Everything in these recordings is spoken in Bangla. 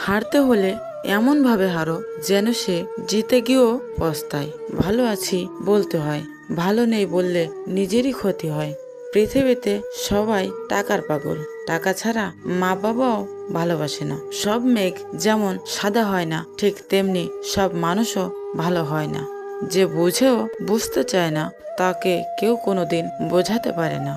হারতে হলে এমনভাবে হারো যেন সে জিতে গিয়েও পস্তায়। ভালো আছি বলতে হয়, ভালো নেই বললে নিজেরই ক্ষতি হয়। পৃথিবীতে সবাই টাকার পাগল, টাকা ছাড়া মা বাবাও ভালোবাসে না। সব মেঘ যেমন সাদা হয় না, ঠিক তেমনি সব মানুষও ভালো হয় না। যে বুঝেও বুঝতে চায় না তাকে কেউ কোনোদিন বোঝাতে পারে না।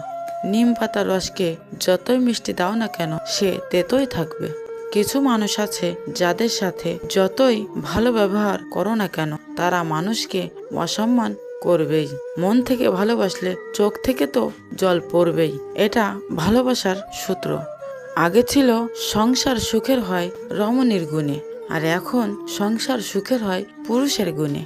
নিম পাতার রসকে যতই মিষ্টি দাও না কেন সে তেতোই থাকবে। কিছু মানুষ আছে যাদের সাথে যতই ভালো ব্যবহার করো না কেন তারা মানুষকে অসম্মান করবেই। মন থেকে ভালোবাসলে চোখ থেকে তো জল পড়বেই, এটা ভালোবাসার সূত্র। আগে ছিল সংসার সুখের হয় রমণীর গুণে, আর এখন সংসার সুখের হয় পুরুষের গুণে।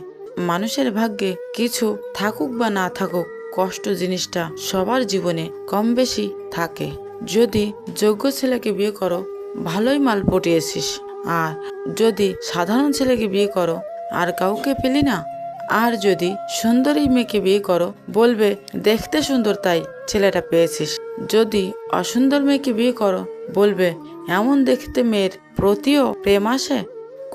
মানুষের ভাগ্যে কিছু থাকুক বা না থাকুক, কষ্ট জিনিসটা সবার জীবনে কম বেশি থাকে। যদি যোগ্য ছেলেকে বিয়ে করো ভালোই মাল পটিয়েছিস, আর যদি সাধারণ ছেলেকে বিয়ে করো আর কাউকে পেলি না। আর যদি সুন্দরী মেয়েকে বিয়ে করো বলবে দেখতে সুন্দর তাই ছেলেটা পেয়েছিস। যদি অসুন্দর মেয়েকে বিয়ে করো বলবে এমন দেখতে মেয়ের প্রতিও প্রেম আসে।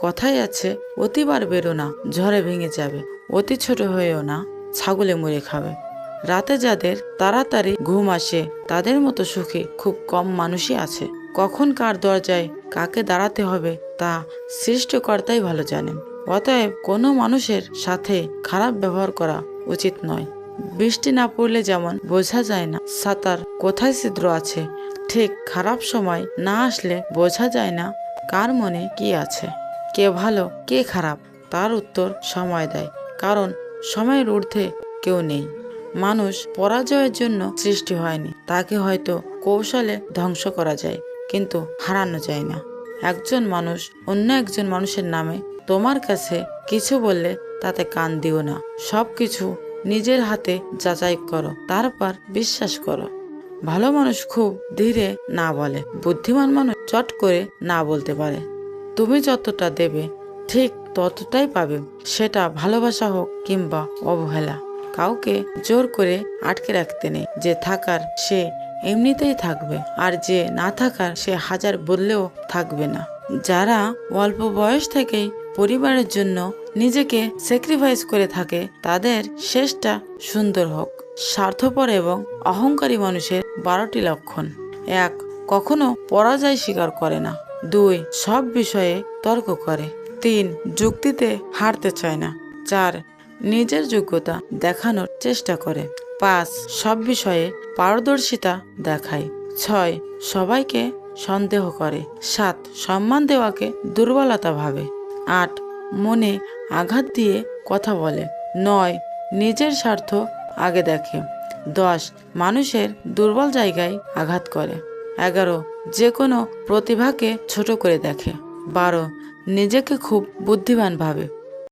কথাই আছে অতিবার বেরো না, ঝড়ে ভেঙে যাবে। অতি ছোট হয়েও না, ছাগলে মুড়ে খাবে। রাতে যাদের তাড়াতাড়ি ঘুম আসে তাদের মতো সুখী খুব কম মানুষই আছে। কখন কার দরজায় কাকে দাঁড়াতে হবে তা সৃষ্টিকর্তাই ভালো জানেন। অতএব কোনো মানুষের সাথে খারাপ ব্যবহার করা উচিত নয়। বৃষ্টি না পড়লে যেমন বোঝা যায় না ছাতার কোথায় ছিদ্র আছে, ঠিক খারাপ সময় না আসলে বোঝা যায় না কার মনে কি আছে। কে ভালো কে খারাপ তার উত্তর সময় দেয়, কারণ সময়ের ঊর্ধ্বে কেউ নেই। মানুষ পরাজয়ের জন্য সৃষ্টি হয়নি, তাকে হয়তো কৌশলে ধ্বংস করা যায় কিন্তু হারানো যায় না। একজন মানুষ অন্য একজন মানুষের নামে তোমার কাছে কিছু বললে তাতে কান দিও না। সবকিছু নিজের হাতে যাচাই করো, তারপর বিশ্বাস করো। ভালো মানুষ খুব ধীরে না বলে, বুদ্ধিমান মানুষ চট করে না বলতে পারে। তুমি যতটা দেবে ঠিক ততটাই পাবে, সেটা ভালোবাসা হোক কিংবা অবহেলা। কাউকে জোর করে আটকে রাখতে নেই, যে থাকার সে এমনিতেই থাকবে, আর যে না থাকার সে হাজার বললেও থাকবে না। যারা অল্প বয়স থেকেই পরিবারের জন্য নিজেকে স্যাক্রিফাইস করে থাকে তাদের শেষটা সুন্দর হোক। স্বার্থপর এবং অহংকারী মানুষের 12টি লক্ষণ। 1. কখনো পরাজয় স্বীকার করে না। 2. সব বিষয়ে তর্ক করে। 3. যুক্তিতে হারতে চায় না। 4. নিজের যোগ্যতা দেখানোর চেষ্টা করে। 5. সব বিষয়ে পারদর্শিতা দেখায়। 6. সবাইকে সন্দেহ করে। 7. সম্মান দেওয়াকে দুর্বলতা ভাবে। 8. মনে আঘাত দিয়ে কথা বলে। 9. নিজের স্বার্থ আগে দেখে। 10. মানুষের দুর্বল জায়গায় আঘাত করে। 11. যে কোনো প্রতিভাকে ছোট করে দেখে। 12. নিজেকে খুব বুদ্ধিমান ভাবে।